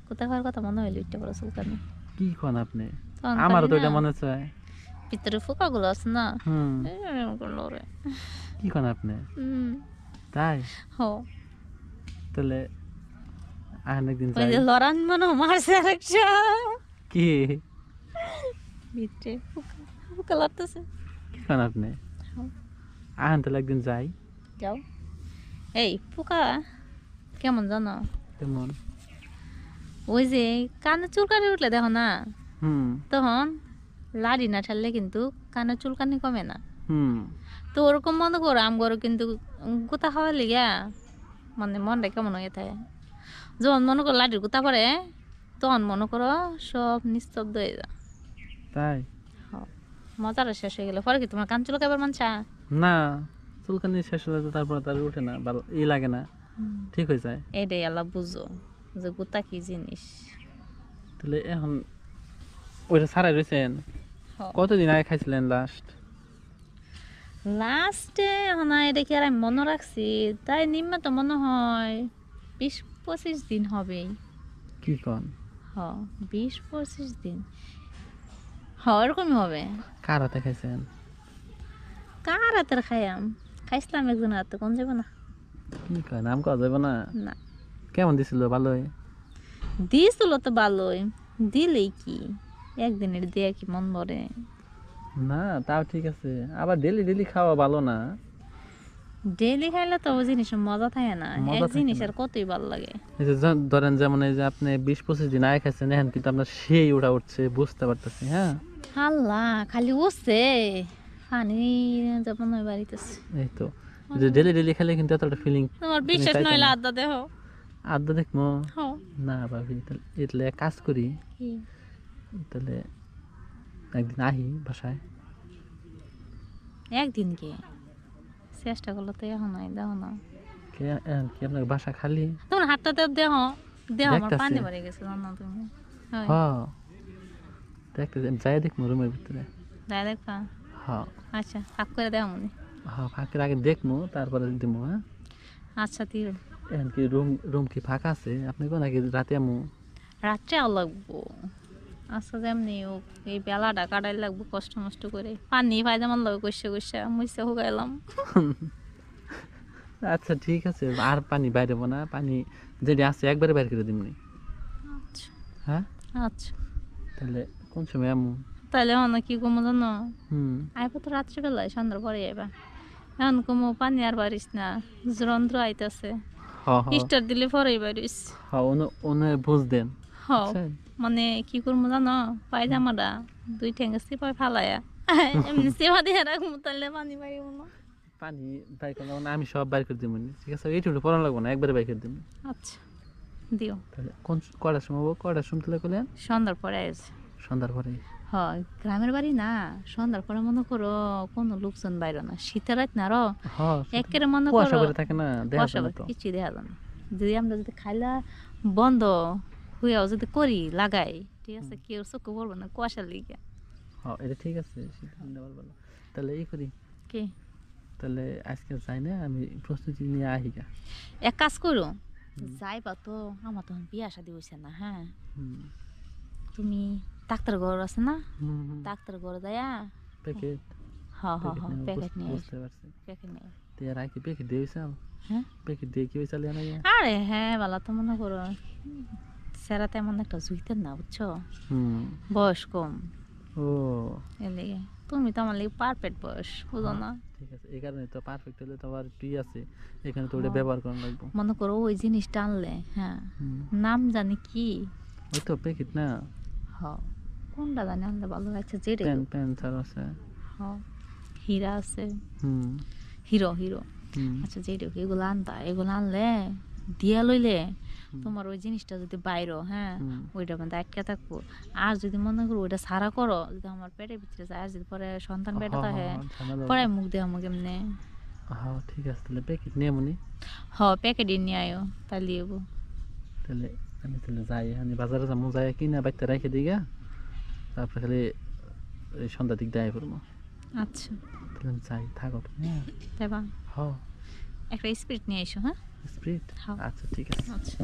কোথা খাওয়ার কথা মনে হইলো ইটটা বড় চুলকানি কি কোন আপনি আমারও তো এটা মনে চায় ভিতরে ফোকাগুলো আছে না কি কোন আপনি তাই তাহলে একদিন যাই লড়ান মনে মারছে আরেকটা কি ভিতরে ফোকা লাগতেছে কি কোন আপনি তাহলে একদিন যাই যাও এই পোকা কেমন জানো কেমন ওই যে কানে চুলকানি উঠলে দেখো না তখন লাড়ি না ঠাললে কিন্তু কানে চুলকানি কমে না তো ওরকম মনে করো আমগরও কিন্তু গুতা খাওয়ার লিগা মানে মনটা কেমন হয়ে থাকে যখন মনে করো লাড়ির গুতা পড়ে তখন মনে করো সব নিস্তব্ধ হয়ে যায় তাই মজাটা শেষ হয়ে গেলে পরে কি তোমার কান চুলকাবার মানছা না চুলকানি শেষ হলে তো তারপর তার উঠে না ভালো লাগে না ঠিক হয়ে যায় এটাই আল্লাহ বুঝো যে গুতা কি জিনিস তাহলে এখন ওইটা ছাড়াই রয়েছেন কতদিন আগে খাইছিলেন লাস্টে এখন এটা কি আর আমি মনে রাখছি তাই নিম্ন তো মনে হয় 20-25 দিন হবে কি কন 20-25 দিন এরকমই হবে কার হাতে খাইছেন কার হাতের খাইছিলাম একজনের হাতে কোন যাবে না কি কয় নাম কওয়া যাবে না না কেমন দিছিল ভালোই দিছিল তো ভালোই দিলেই কি একদিনের দিয়ে কি মন ভরে না তাও ঠিক আছে আবার ডেলি খাওয়া ভালো না ডেলি খাইলে তো ওই জিনিসের মজা থাকে না এক জিনিসের কতই ভালো লাগে এই যে ধরেন যেমন এই যে আপনি 20-25 দিন আগে খাইছেন এখন কিন্তু আপনার সেই উঠা উঠছে বুঝতে পারতেছি হ্যাঁ আল্লাহ খালি উঠছে পানি যখন ওই বাড়িতেছে এই তো যে ডেলি খেলে কিন্তু এতটা ফিলিং তোমার বিশ্বাস নইলে আড্ডা দেহ আড্ডা দেখবো না ভাবি তাহলে এক কাজ করি তাহলে একদিন আহি বাসায় একদিন কি চেষ্টা করলে তো এখন নাই দেখো না কি আপনার বাসা খালি তোমার হাতটাতে দেহ আমার পানি ভরে গেছে জানো তুমি দেখতে যাই দেখবো রুমের ভিতরে যাই দেখবা হ্যাঁ আচ্ছা ফাঁক করে দেওয়া মনে ফাঁকের আগে দেখবো তারপরে দিব হ্যাঁ আচ্ছা ঠিক এখন কি রুম কি ফাঁকা আছে আপনি কোন নাকি রাতে আমু রাত্রে আও লাগবো আচ্ছা যেমনি এই বেলাটা কাটাই লাগবো কষ্ট মষ্ট করে পানি পায়জামান লাগবে কষে মুছে হুগাইলাম আচ্ছা ঠিক আছে আর পানি বাইরেবো না পানি যেটি আছে একবারে বাইরে করে দিমনি আচ্ছা হ্যাঁ আচ্ছা তাহলে কোন সময় আমু তাহলে এখন কি কমো জানো আইবো তো রাত্রিবেলায় সন্ধ্যার পরে আইবা এখন কমো পানি আর বাড়িস না যন্ত্র আইতাছে স্টার দিলে পরেই বাড়িস বুঝ দেন মানে কি করবো জানো পায়জামাটা 2 ঠ্যাঙ্গে সিপাই ফালায়া এমনি সেবা দিয়ে রাখবো তাহলে পানি বাইব না পানি বাই করলে আমি সব বাইর করে দিব ঠিক আছে এইটুকু পড়া লাগবো না একবারে বাইর করে দিব আচ্ছা দিও তাহলে কোন কয়টার সময় কয়টার সময় তুলে করলেন সন্ধ্যার পরে আছে সন্ধ্যার পরে হয় গ্রামের বাড়ি না সন্ধ্যার পরে মনে করো কোনো লোকজন বাইরে না শীতের রাত না আরো একেবারে মনে করো থাকে না দেখা কিছু দেখা যায় না যদি আমরা যদি খাইলা বন্ধ হইয়াও যদি করি লাগাই ঠিক আছে কেউ চোখে পড়বো না কুয়াশার লিগে এটা ঠিক আছে তাহলে এই করি কি তাহলে আজকে যাই না আমি প্রস্তুতি নিয়ে আহি গা এক কাজ করো যাইবা তো আমার তখন বিয়া শাদী হইছে না হ্যাঁ তুমি ডাক্তার ঘর আছে না ডাক্তার ঘর যায়া প্যাকেট প্যাকেট নিয়ে বুঝতে পারছি প্যাকেট নিয়ে তেয়ার আই কি প্যাকেট দিয়েছাল হ্যাঁ প্যাকেট দিয়ে কি হইছাল না আরে হ্যাঁ বালা তো মনে করো সেরা তেমন একটা জুইতেন না বুঝছো বয়স কম ও এলিগে তুমি তো আমার লাগে পারফেক্ট বয়স বুঝো না ঠিক আছে এই কারণে তো পারফেক্ট হলে তো আবার তুই আছে এখানে তো ওটা ব্যবহার করা লাগবে মনে করো ওই জিনিসটা আনলে হ্যাঁ নাম জানি কি ওই তো প্যাকেট না কোনটা জানি আনলে ভালো লাগছে যেটা পেন্সার আছে হীরা আছে হিরো আচ্ছা যেটা এগুলো আনলে দিয়া লইলে তোমার ওই জিনিসটা যদি বাইরো হ্যাঁ ওইটা মানে আটকে থাকবো আর যদি মনে করো ওইটা সারা করো যদি আমার পেটের ভিতরে যায় আর যদি পরে সন্তান পেটে থাকে পরে মুখ দেওয়া মুখ এমনি ঠিক আছে তাহলে প্যাকেট নিয়ে মনি প্যাকেটই নিয়ে আয়ো তাহলে তাহলে আমি তাহলে যাই আমি বাজারে যাবো যাই কিনা বাড়িতে রেখে দিই গা তারপরে খালি এই সন্ধ্যা দিক দিয়ে পড়বো আচ্ছা তাহলে যাই থাকো দেবা একটা স্পিরিট নিয়ে এসো হ্যাঁ স্পিরিট আচ্ছা ঠিক আছে আচ্ছা